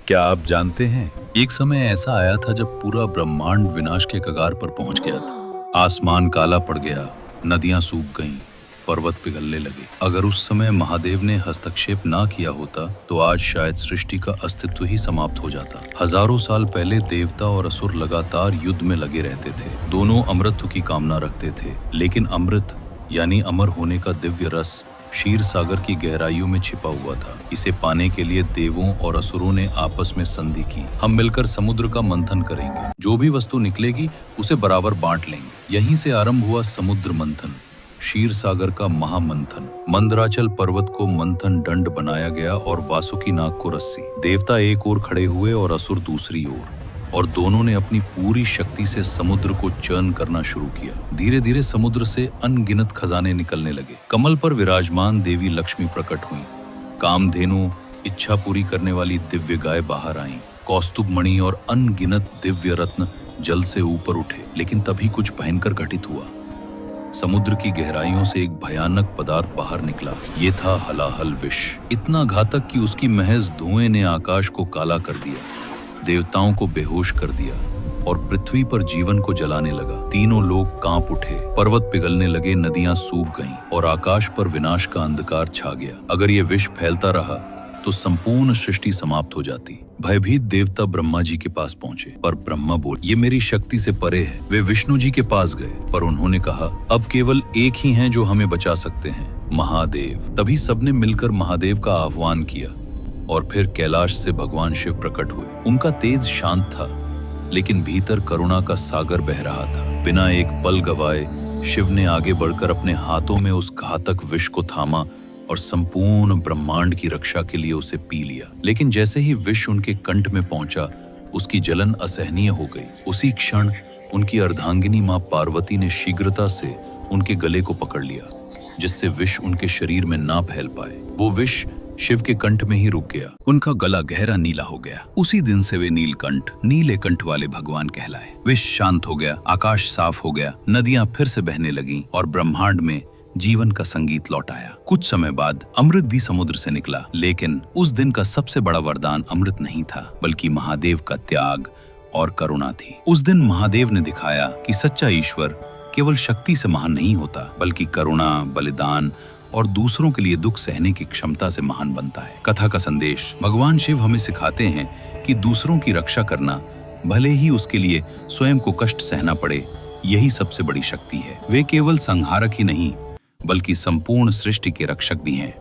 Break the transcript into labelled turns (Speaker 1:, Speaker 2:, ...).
Speaker 1: क्या आप जानते हैं, एक समय ऐसा आया था जब पूरा ब्रह्मांड विनाश के कगार पर पहुंच गया था। आसमान काला पड़ गया, नदियां सूख गईं, पर्वत पिघलने लगे। अगर उस समय महादेव ने हस्तक्षेप ना किया होता तो आज शायद सृष्टि का अस्तित्व ही समाप्त हो जाता। हजारों साल पहले देवता और असुर लगातार युद्ध में लगे रहते थे। दोनों अमृत की कामना रखते थे, लेकिन अमृत यानी अमर होने का दिव्य रस क्षीर सागर की गहराइयों में छिपा हुआ था। इसे पाने के लिए देवों और असुरों ने आपस में संधि की। हम मिलकर समुद्र का मंथन करेंगे, जो भी वस्तु निकलेगी उसे बराबर बांट लेंगे। यहीं से आरंभ हुआ समुद्र मंथन, क्षीर सागर का महामंथन। मंदराचल पर्वत को मंथन दंड बनाया गया और वासुकी नाग को रस्सी। देवता एक ओर खड़े हुए और असुर दूसरी ओर, और दोनों ने अपनी पूरी शक्ति से समुद्र को चर्न करना शुरू किया। धीरे धीरे समुद्र से अनगिनत खजाने निकलने लगे। कमल पर विराजमान देवी लक्ष्मी प्रकट हुई। कामधेनु, इच्छा पूरी करने वाली दिव्य गाय बाहर आईं। कौस्तुभ मणि और अनगिनत दिव्य रत्न जल से ऊपर उठे। लेकिन तभी कुछ भयंकर घटित हुआ। समुद्र की गहराइयों से एक भयानक पदार्थ बाहर निकला। ये था हलाहल विष, इतना घातक कि उसकी महज धुएं ने आकाश को काला कर दिया, देवताओं को बेहोश कर दिया और पृथ्वी पर जीवन को जलाने लगा। तीनों लोग कांप उठे, पर्वत पिघलने लगे, नदियां सूख गईं और आकाश पर विनाश का अंधकार छा गया। अगर ये विष फैलता रहा तो संपूर्ण सृष्टि समाप्त हो जाती। भयभीत देवता ब्रह्मा जी के पास पहुंचे, पर ब्रह्मा बोले, ये मेरी शक्ति से परे है। वे विष्णु जी के पास गए, पर उन्होंने कहा, अब केवल एक ही हैं जो हमें बचा सकते हैं, महादेव। तभी सबने मिलकर महादेव का आह्वान किया और फिर कैलाश से भगवान शिव प्रकट हुए। उनका तेज शांत था, लेकिन भीतर करुणा का सागर बह रहा था। बिना एक पल गवाए शिव ने आगे बढ़कर अपने हाथों में उस घातक विष को थामा और संपूर्ण ब्रह्मांड की रक्षा के लिए उसे पी लिया। लेकिन जैसे ही विष उनके कंठ में पहुंचा, उसकी जलन असहनीय हो गई। उसी क्षण उनकी अर्धांगिनी मां पार्वती ने शीघ्रता से उनके गले को पकड़ लिया, जिससे विष उनके शरीर में ना फैल पाए। वो विष शिव के कंठ में ही रुक गया। उनका गला गहरा नीला हो गया। उसी दिन से वे नीलकंठ, नीले कंठ वाले भगवान कहलाए। विष शांत हो गया, आकाश साफ हो गया, नदियां फिर से बहने लगीं और ब्रह्मांड में जीवन का संगीत लौट आया। कुछ समय बाद अमृत भी समुद्र से निकला, लेकिन उस दिन का सबसे बड़ा वरदान अमृत नहीं था, बल्कि महादेव का त्याग और करुणा थी। उस दिन महादेव ने दिखाया कि सच्चा ईश्वर केवल शक्ति से महान नहीं होता, बल्कि करुणा, बलिदान और दूसरों के लिए दुख सहने की क्षमता से महान बनता है। कथा का संदेश, भगवान शिव हमें सिखाते हैं कि दूसरों की रक्षा करना, भले ही उसके लिए स्वयं को कष्ट सहना पड़े, यही सबसे बड़ी शक्ति है। वे केवल संहारक ही नहीं, बल्कि संपूर्ण सृष्टि के रक्षक भी हैं।